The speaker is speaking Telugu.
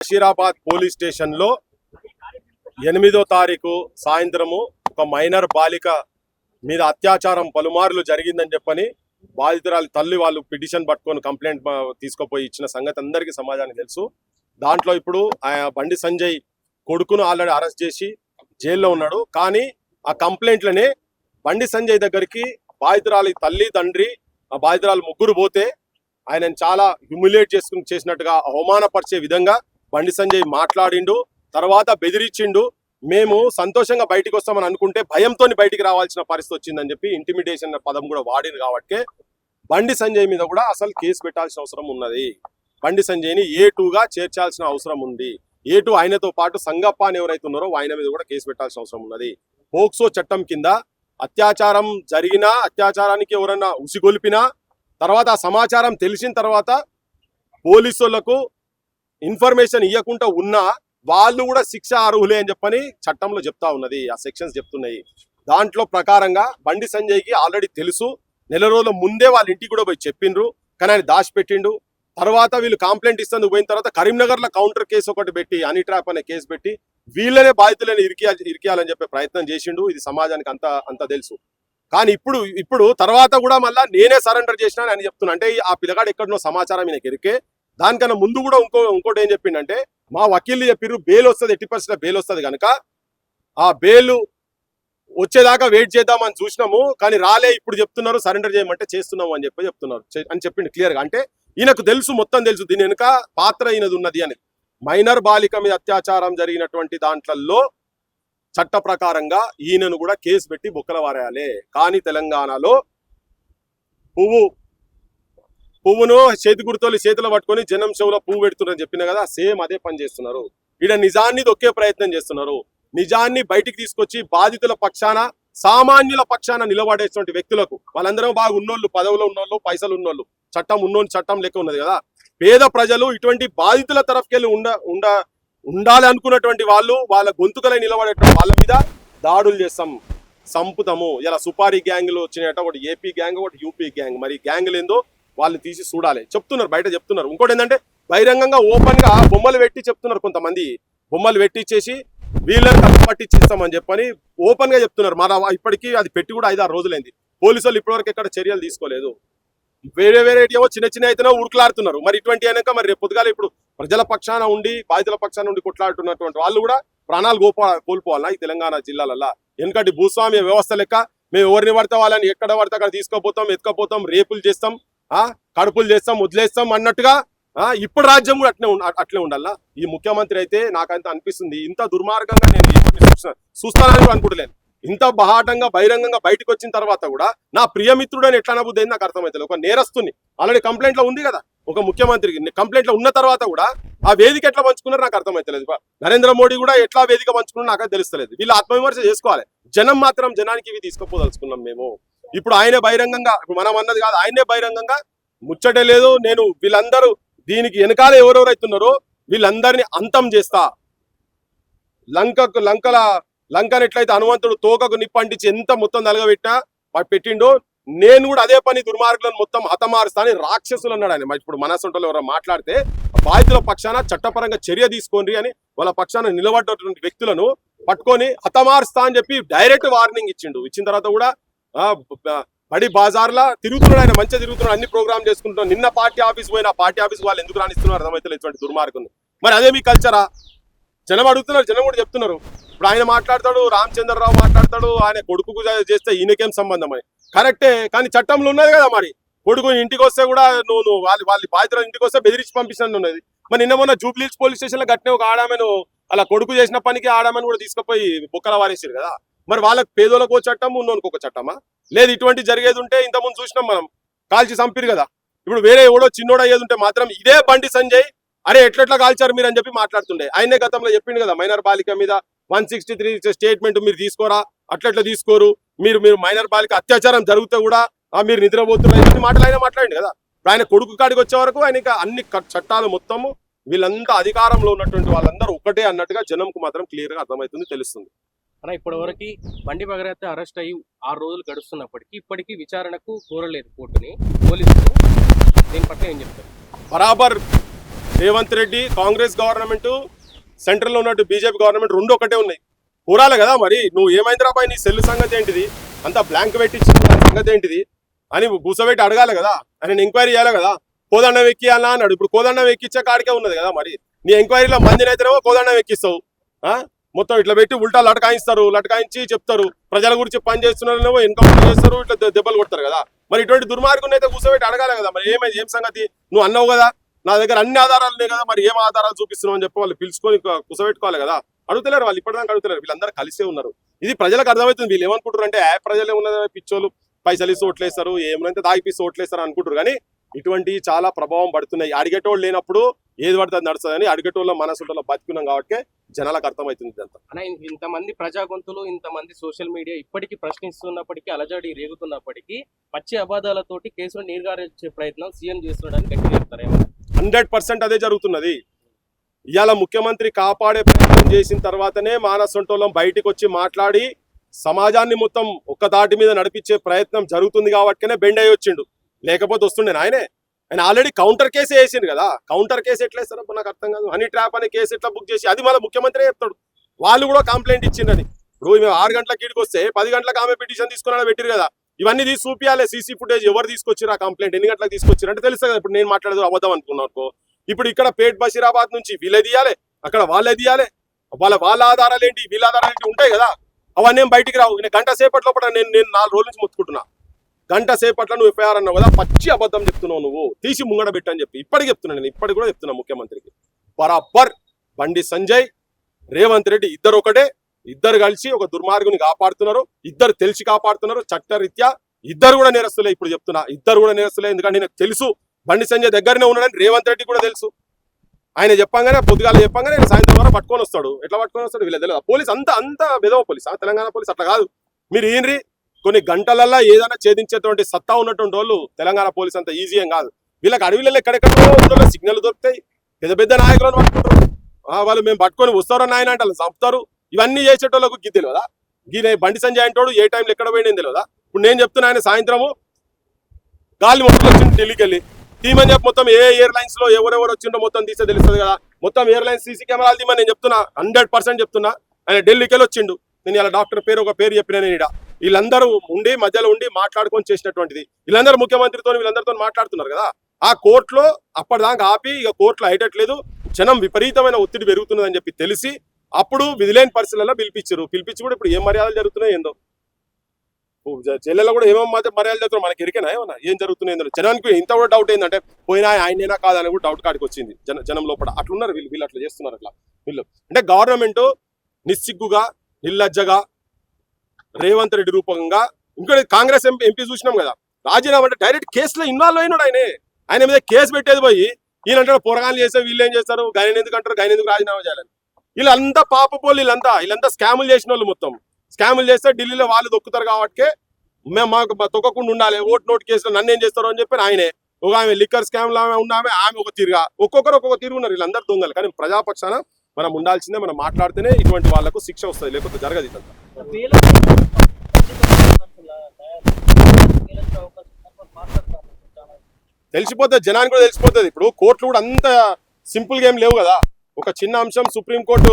బషీరాబాద్ పోలీస్ స్టేషన్లో 8వ తారీఖు సాయంత్రము ఒక మైనర్ బాలిక మీద అత్యాచారం పలుమార్లు జరిగిందని చెప్పని బాధితురాలి తల్లి వాళ్ళు పిటిషన్ పట్టుకొని కంప్లైంట్ తీసుకుపోయి ఇచ్చిన సంగతి అందరికీ సమాజానికి తెలుసు. దాంట్లో ఇప్పుడు బండి సంజయ్ కొడుకును ఆల్రెడీ అరెస్ట్ చేసి జైల్లో ఉన్నాడు. కానీ ఆ కంప్లైంట్లనే బండి సంజయ్ దగ్గరికి బాధితురాలి తల్లి తండ్రి ఆ బాధితురాలు ముగ్గురు పోతే ఆయనను చాలా హ్యూమిలియేట్ చేసినట్టుగా అవమానపరిచే విధంగా బండి సంజయ్ మాట్లాడిండు. తర్వాత బెదిరించిండు. మేము సంతోషంగా బయటికి వస్తామని అనుకుంటే భయంతో బయటికి రావాల్సిన పరిస్థితి వచ్చిందని చెప్పి ఇంటిమిడేషన్ పదం కూడా వాడింది. కాబట్టి బండి సంజయ్ మీద కూడా అసలు కేసు పెట్టాల్సిన అవసరం ఉన్నది. బండి సంజయ్ని A2గా చేర్చాల్సిన అవసరం ఉంది. A2 ఆయనతో పాటు సంగప్ప అని ఎవరైతే ఉన్నారో ఆయన మీద కూడా కేసు పెట్టాల్సిన అవసరం ఉన్నది. పోక్సో చట్టం కింద అత్యాచారం జరిగినా అత్యాచారానికి ఎవరన్నా ఉసిగొల్పినా తర్వాత ఆ సమాచారం తెలిసిన తర్వాత పోలీసులకు ఇన్ఫర్మేషన్ ఇవ్వకుండా ఉన్నా వాళ్ళు కూడా శిక్ష అర్హులే అని చెప్పని చట్టంలో చెప్తా ఉన్నది. ఆ సెక్షన్స్ చెప్తున్నాయి. దాంట్లో ప్రకారంగా బండి సంజయ్కి ఆల్రెడీ తెలుసు. నెల రోజుల ముందే వాళ్ళ ఇంటికి కూడా పోయి చెప్పిండ్రు. కానీ ఆయన దాచిపెట్టిండు. తర్వాత వీళ్ళు కంప్లైంట్ ఇస్తేందుకు పోయిన తర్వాత కరీంనగర్లో కౌంటర్ కేసు ఒకటి పెట్టి హనీ ట్రాప్ అనే కేసు పెట్టి వీళ్ళనే బాధితులని ఇరికియాలని చెప్పే ప్రయత్నం చేసిండు. ఇది సమాజానికి అంత తెలుసు. కానీ ఇప్పుడు తర్వాత కూడా మళ్ళీ నేనే సరెండర్ చేసినా అని చెప్తున్నా. అంటే ఆ పిల్లగాడు ఎక్కడనో సమాచారం ఈయనకి ఎరికే. దానికన్నా ముందు కూడా ఇంకోటి ఏం చెప్పిండంటే మా వకీళ్ళు చెప్పిర్రు బెయిల్ వస్తుంది, 80% బెయిల్ వస్తుంది కనుక ఆ బెయిల్ వచ్చేదాకా వెయిట్ చేద్దామని చూసినాము. కానీ రాలే, ఇప్పుడు చెప్తున్నారు సరెండర్ చేయమంటే చేస్తున్నాము అని చెప్తున్నారు అని చెప్పిండు క్లియర్గా. అంటే ఈయనకు తెలుసు, మొత్తం తెలుసు దీని వెనుక పాత్ర ఈయనది ఉన్నది అని. మైనర్ బాలిక మీద అత్యాచారం జరిగినటువంటి దాంట్లలో చట్ట ప్రకారంగా ఈయనను కూడా కేసు పెట్టి బొక్కల వారేయాలి. కానీ తెలంగాణలో పువ్వును చేతి గుర్తోలు చేతిలో పట్టుకొని జనం చెవులో పువ్వు పెడుతున్నారని చెప్పిన కదా, సేమ్ అదే పని చేస్తున్నారు. ఈడ నిజాన్ని దొక్కే ప్రయత్నం చేస్తున్నారు. నిజాన్ని బయటికి తీసుకొచ్చి బాధితుల పక్షాన సామాన్యుల పక్షాన నిలబడేటువంటి వ్యక్తులకు వాళ్ళందరూ బాగా ఉన్నోళ్ళు, పదవులో ఉన్నోళ్ళు, పైసలు ఉన్నోళ్ళు, చట్టం ఉన్నోళ్ళు చట్టం లెక్క ఉన్నది కదా. పేద ప్రజలు ఇటువంటి బాధితుల తరఫుకెళ్ళి ఉండాలి అనుకున్నటువంటి వాళ్ళు వాళ్ళ గొంతుకలై నిలబడేటువంటి వాళ్ళ మీద దాడులు చేస్తాం, సంపుతాము. ఇలా సుపారీ గ్యాంగ్లు వచ్చినాయట, ఒకటి ఏపీ గ్యాంగ్, ఒకటి యూపీ గ్యాంగ్. మరి గ్యాంగ్లు ఏందో వాళ్ళు తీసి చూడాలి. చెప్తున్నారు, బయట చెప్తున్నారు. ఇంకోటి ఏంటంటే బహిరంగంగా ఓపెన్ గా బొమ్మలు పెట్టి చెప్తున్నారు. కొంతమంది బొమ్మలు పెట్టించేసి వీళ్ళని తప్పు పట్టించేస్తామని చెప్పని ఓపెన్ గా చెప్తున్నారు. మన ఇప్పటికీ అది పెట్టి కూడా 5-6 రోజులైంది. పోలీసులు ఇప్పటివరకు ఎక్కడ చర్యలు తీసుకోలేదు. వేరే ఏమో చిన్న అయితేనే ఉరుకులాడుతున్నారు. మరి ఇటువంటి అయినాక మరి రేపు పొద్దుగాల ఇప్పుడు ప్రజల పక్షాన ఉండి బాధితుల పక్షాన ఉండి కొట్లాడుతున్నటువంటి వాళ్ళు కూడా ప్రాణాలు కోల్పోవాలా ఈ తెలంగాణ జిల్లాలల్లా. ఎందుకంటే భూస్వామ్య వ్యవస్థ లెక్క మేము ఎవరిని పడితే వాళ్ళని ఎక్కడ పడితే అక్కడ తీసుకోపోతాం, ఎత్తుకపోతాం, రేపులు చేస్తాం, కడుపులు చేస్తాం, వదిలేస్తాం అన్నట్టుగా ఇప్పుడు రాజ్యం కూడా అట్లే ఉండాలా. ఈ ముఖ్యమంత్రి అయితే నాకంత అనిపిస్తుంది ఇంత దుర్మార్గంగా నేను చూస్తానని అనుకుంటలేను. ఇంత బహాటంగా బహిరంగంగా బయటకు వచ్చిన తర్వాత కూడా నా ప్రియమిత్రుడని ఎట్లా అనబుద్ది నాకు అర్థమవుతుంది. ఒక నేరస్తుని ఆల్రెడీ కంప్లైంట్లో ఉంది కదా, ఒక ముఖ్యమంత్రికి కంప్లైంట్లో ఉన్న తర్వాత కూడా ఆ వేదిక ఎట్లా పంచుకున్నారో నాకు అర్థమవుతలేదు. నరేంద్ర మోడీ కూడా ఎట్లా వేదిక పంచుకున్నారో నాకు తెలుస్తలేదు. వీళ్ళు ఆత్మవిమర్శ చేసుకోవాలి. జనం మాత్రం జనానికి ఇవి తీసుకుపోదలుచుకున్నాం మేము. ఇప్పుడు ఆయనే బహిరంగంగా, మనం అన్నది కాదు, ఆయనే బహిరంగంగా ముచ్చటే లేదు. నేను వీళ్ళందరూ దీనికి వెనకాల ఎవరెవరైతున్నారో వీళ్ళందరినీ అంతం చేస్తా. లంకను ఎట్లయితే హనుమంతుడు తోకకు నిప్పంటించి ఎంత మొత్తం నలగబెట్టినా పెట్టిండో నేను కూడా అదే పని దుర్మార్గులను మొత్తం హతమారుస్తా అని రాక్షసులు అన్నాడు ఆయన. ఇప్పుడు మనసంటలో ఎవరో మాట్లాడితే బాధితుల పక్షాన చట్టపరంగా చర్య తీసుకోండి అని వాళ్ళ పక్షాన నిలబడ్డటువంటి వ్యక్తులను పట్టుకొని హతమారుస్తా అని చెప్పి డైరెక్ట్ వార్నింగ్ ఇచ్చిండు. ఇచ్చిన తర్వాత కూడా బడి బాజార్లా తిరుగుతున్నాడు ఆయన, మంచిగా తిరుగుతున్నాడు, అన్ని ప్రోగ్రామ్ చేసుకుంటున్నాడు. నిన్న పార్టీ ఆఫీస్ పోయిన పార్టీ ఆఫీస్ వాళ్ళు ఎందుకు రాణిస్తున్నారు అర్థమైతే ఇటువంటి దుర్మార్గుని. మరి అదే మీ కల్చరా? జనం అడుగుతున్నారు, జనం కూడా చెప్తున్నారు. ఇప్పుడు ఆయన మాట్లాడతాడు, రామచంద్రరావు మాట్లాడతాడు, ఆయన కొడుకు చేస్తే ఈయనకేం సంబంధం అని. కరెక్టే, కానీ చట్టంలో ఉన్నది కదా. మరి కొడుకు ఇంటికి వస్తే కూడా నువ్వు వాళ్ళ బాధితుల ఇంటికి వస్తే బెదిరించి పంపించినట్టు ఉన్నది. మరి నిన్న మొన్న జూబ్లీహిల్స్ పోలీస్ స్టేషన్లో గట్టిన ఒక ఆడామెను అలా కొడుకు చేసిన పనికి ఆడామని కూడా తీసుకుపోయి బొక్కల వారేసారు కదా. మరి వాళ్ళకి పేదోళ్ళకు ఒక చట్టం, ఉన్నోనికి ఒక చట్టమా? లేదు, ఇటువంటి జరిగేది ఉంటే ఇంతకుముందు చూసినాం మనం, కాల్చి చంపిరు కదా. ఇప్పుడు వేరే ఎవడో చిన్నోడు అయ్యేది ఉంటే మాత్రం ఇదే బండి సంజయ్ అరే ఎట్లెట్లా కాల్చారు మీరు అని చెప్పి మాట్లాడుతుండే. ఆయనే గతంలో చెప్పిండు కదా, మైనర్ బాలిక మీద 163 స్టేట్మెంట్ మీరు తీసుకోరా, అట్లెట్లా తీసుకోరు, మీరు మైనర్ బాలిక అత్యాచారం జరిగితే కూడా మీరు నిద్రపోతున్నారు, ఇవన్నీ మాటలు ఆయన మాట్లాడింది కదా. ఆయన కొడుకు కాడికి వచ్చే వరకు ఆయన అన్ని చట్టాలు మొత్తము వీళ్ళంతా అధికారంలో ఉన్నటువంటి వాళ్ళందరూ ఒకటే అన్నట్టుగా జనంకు మాత్రం క్లియర్గా అర్థమవుతుంది, తెలుస్తుంది. అన్న ఇప్పటివరకు బండి భగీరథ అరెస్ట్ అయ్యి 6 రోజులు గడుస్తున్నప్పటికీ ఇప్పటికీ విచారణకు కోరలేదు కోర్టుని పోలీసులు. దీని పట్ల ఏం చెప్తారు? బరాబర్ రేవంత్ రెడ్డి కాంగ్రెస్ గవర్నమెంట్, సెంట్రల్ లో ఉన్నట్టు బీజేపీ గవర్నమెంట్ రెండు ఒకటే ఉన్నాయి. కూరాలి కదా మరి, నువ్వు ఏమైందిరా బాయ్ నీ సెల్ సంగతి ఏంటిది, అంత బ్లాంక్ పెట్టించి దాని సంగతి ఏంటిది అని కూసబెట్టి అడగాలి కదా, ఆయన ఎంక్వైరీ చేయాలి కదా. కోదండం ఎక్కియాలా అన్నాడు, ఇప్పుడు కోదండం ఎక్కించే కాడికే ఉన్నది కదా. మరి నీ ఎంక్వైరీలో మందిని అయితేనేమో కోదండం ఎక్కిస్తావు, మొత్తం ఇట్లా పెట్టి ఉల్టా లటకాయిస్తారు, లటకాయించి చెప్తారు ప్రజల గురించి పని చేస్తున్నారేమో ఎన్కౌంటర్ చేస్తారు, ఇట్లా దెబ్బలు కొడతారు కదా. మరి ఇటువంటి దుర్మార్గుని అయితే కూర్చోబెట్టి అడగాలి కదా. మరి ఏం సంగతి, నువ్వు అన్నావు కదా నా దగ్గర అన్ని ఆధారాలు ఉన్నాయి కదా, మరి ఏం ఆధారాలు చూపిస్తున్నావు అని చెప్పి వాళ్ళు పిలుచుకొని కూర్చోబెట్టుకోవాలి కదా. అడుగుతలేరు వాళ్ళు, ఇప్పటిదాకా అడుగుతలేరు. వీళ్ళందరూ కలిసే ఉన్నారు. ఇది ప్రజలకు అర్థమవుతుంది. వీళ్ళు ఏమనుకుంటారు అంటే ప్రజలే ఉన్నది పిచ్చోళ్ళు, పైసలు ఇస్తూ ఓట్లేస్తారు, ఏమైనా దాగిపిస్తూ ఓట్లేస్తారు అనుకుంటారు. కానీ ఇటువంటి చాలా ప్రభావం పడుతున్నాయి. అడిగేటోళ్ళు లేనప్పుడు ఏది పడుతుంది నడుస్తుంది, అడిగేటోళ్ళ మనసులో బతుకున్నాం కాబట్టి జనాలకు అర్థమవుతుంది ఇదంతా. అలా ఇంతమంది ప్రజా గొంతులు, ఇంతమంది సోషల్ మీడియా ఇప్పటికీ ప్రశ్నిస్తున్నప్పటికీ, అలజడి రేగుతున్నప్పటికీ పచ్చి అబద్ధాలతోటి కేసులు నీరుగారించే ప్రయత్నం సీఎం చేస్తున్నాడని గట్టిగా చెప్తారేమో. 100% అదే జరుగుతున్నది. ఇవాళ ముఖ్యమంత్రి కాపాడే ప్రయత్నం చేసిన తర్వాతనే మానసొంటోళ్ళం బయటికి వచ్చి మాట్లాడి సమాజాన్ని మొత్తం ఒక్క దాటి మీద నడిపించే ప్రయత్నం జరుగుతుంది కాబట్టినే బెండ్ అయ్యి వచ్చిండు. లేకపోతే వస్తుండే ఆయన ఆల్రెడీ కౌంటర్ కేసు వేసిండు కదా. కౌంటర్ కేసు ఎట్లా వేస్తారో నాకు అర్థం కాదు. హనీ ట్రాప్ అనే కేసు ఎట్లా బుక్ చేసి అది మళ్ళీ ముఖ్యమంత్రి చెప్తాడు. వాళ్ళు కూడా కంప్లైంట్ ఇచ్చిండని. ఇప్పుడు మేము 6 గంటలకు ఇడికి వస్తే 10 గంటలకు ఆమె పిటిషన్ తీసుకున్నా పెట్టిరు కదా. ఇవన్నీ తీసి చూపియాలి, సీసీ ఫుటేజ్ ఎవరు తీసుకొచ్చారు, ఆ కంప్లైంట్ ఎన్ని గంటలకు తీసుకొచ్చారు అంటే తెలుస్తుంది కదా. ఇప్పుడు నేను మాట్లాడదు అబద్ధం అనుకున్నాను. ఇప్పుడు ఇక్కడ పేట్ బషీరాబాద్ నుంచి వీళ్ళే తీయాలి, అక్కడ వాళ్ళే తీయాలి, వాళ్ళ ఆధారాలు ఏంటి, వీళ్ళ ఆధారాలు ఏంటి ఉంటాయి కదా. అవన్నీ బయటికి రావు. నేను గంట సేపట్లో కూడా నేను 4 రోజుల నుంచి మొత్తుకుంటున్నా. గంట సేపట్లో నువ్వు ఎఫ్ఐఆర్ అన్నావు కదా, పచ్చి అబద్ధం చెప్తున్నావు, నువ్వు తీసి ముంగడ పెట్టని చెప్పి ఇప్పటికి చెప్తున్నాను. నేను ఇప్పటికి కూడా చెప్తున్నా ముఖ్యమంత్రికి. బరాబర్ బండి సంజయ్, రేవంత్ రెడ్డి ఇద్దరు ఒకటే. ఇద్దరు కలిసి ఒక దుర్మార్గుని కాపాడుతున్నారు. ఇద్దరు తెలిసి కాపాడుతున్నారు. చట్టరీత్యా ఇద్దరు కూడా నేరస్తులే. ఇప్పుడు చెప్తున్నా ఇద్దరు కూడా నేరస్తులే. ఎందుకంటే నాకు తెలుసు బండి సంజయ్ దగ్గరనే ఉన్నాడని రేవంత్ రెడ్డి కూడా తెలుసు. ఆయన చెప్పంగానే పొద్దుగాల చెప్పంగానే సాయంత్రం వరకు పట్టుకొని వస్తాడు. ఎట్లా పట్టుకొని వస్తాడు వీళ్ళ తెలియదు. పోలీస్ అంత బెదవ పోలీస్, తెలంగాణ పోలీస్ అట్లా కాదు. మీరు ఈయనరి కొన్ని గంటలల్లో ఏదైనా ఛేదించేటువంటి సత్తా ఉన్నటువంటి వాళ్ళు తెలంగాణ పోలీస్ అంత ఈజీ ఏం కాదు. వీళ్ళకి అడవిలలో ఎక్కడెక్కడో ఉందో సిగ్నల్ దొరుకుతాయి. పెద్ద నాయకులను పట్టుకుంటారు. వాళ్ళు మేము పట్టుకొని వస్తారని ఆయన అంటే చంపుతారు. ఇవన్నీ చేసేటోళ్ళకు గీ తెలియదా. గీ బండి సంజయ్ అంటాడు ఏ టైంలో ఎక్కడ పోయింది తెలియదా. ఇప్పుడు నేను చెప్తున్నా ఆయన సాయంత్రము గాలి మొత్తం వచ్చింది ఢిల్లీకి వెళ్ళి తీమని చెప్పి మొత్తం ఏ ఎయిర్లైన్స్ లో ఎవరెవరు వచ్చిండో మొత్తం తీసే తెలుస్తుంది కదా. మొత్తం ఎయిర్లైన్స్ సీసీ కెమెరాలు తీమని నేను చెప్తున్నా. 100% చెప్తున్నా. ఆయన ఢిల్లీకి వెళ్ళి వచ్చిండు. నేను ఇలా డాక్టర్ పేరు ఒక పేరు చెప్పిన నేను వీళ్ళందరూ ఉండి మధ్యలో ఉండి మాట్లాడుకొని చేసినటువంటిది. వీళ్ళందరూ ముఖ్యమంత్రితో వీళ్ళందరితో మాట్లాడుతున్నారు కదా. ఆ కోర్టులో అప్పటిదాకా ఆపి ఇక కోర్టులో అయ్యేటట్లేదు, జనం విపరీతమైన ఒత్తిడి పెరుగుతున్నదని చెప్పి తెలిసి అప్పుడు విధిలేని పరిస్థితులలో పిలిపించి కూడా ఇప్పుడు ఏం మర్యాదలు జరుగుతున్నాయి ఏందో. చెల్లెల్లో కూడా ఏమేమి మర్యాదలు జరుగుతున్నాయి మనకి ఎరికేనా ఏమన్నా ఏం జరుగుతున్నాయి ఏందో. జనానికి ఇంత కూడా డౌట్ ఏంటంటే పోయినా ఆయనేనా కాదని కూడా డౌట్ కాడికి వచ్చింది జనం లోపల. అట్లున్నారు వీళ్ళు అట్లా చేస్తున్నారు. అట్లా వీళ్ళు అంటే గవర్నమెంట్ నిస్సిగ్గుగా నిల్లజ్జగా రేవంత్ రెడ్డి రూపంగా ఇంకోటి కాంగ్రెస్ ఎంపీ చూసినాం కదా, రాజీనామా అంటే డైరెక్ట్ కేసులో ఇన్వాల్వ్ అయినాడు. ఆయన మీద కేసు పెట్టేది పోయి ఈయనంటాడు పొరగాలు చేస్తే వీళ్ళు ఏం చేస్తారు, గైన్ ఎందుకు అంటారు, గైన్ ఎందుకు రాజీనామా చేయాలని. వీళ్ళంతా పాపపోళ్ళు, వీళ్ళంతా స్కాములు చేసిన వాళ్ళు. మొత్తం స్కాములు చేస్తే ఢిల్లీలో వాళ్ళు దొక్కుతారు కాబట్టి మేము మాకు తొక్కకుండా ఉండాలి. ఓటు కేసులో నన్ను ఏం చేస్తారు అని చెప్పి ఆయనే. ఒక ఆమె లిక్కర్ స్కామ్ లో ఆమె ఒక తీరుగా ఒక్కొక్కరు ఒక్కొక్క తీరు ఉన్నారు. వీళ్ళందరూ దొంగలు. కానీ ప్రజాపక్షాన మనం ఉండాల్సిందే. మనం మాట్లాడితేనే ఇటువంటి వాళ్ళకు శిక్ష వస్తుంది, లేకపోతే జరగదు. ఇదంతా తెలిసిపోతుంది, జనానికి కూడా తెలిసిపోతుంది. ఇప్పుడు కోర్టులు కూడా అంత సింపుల్ గా ఏం లేవు కదా. ఒక చిన్న అంశం సుప్రీంకోర్టు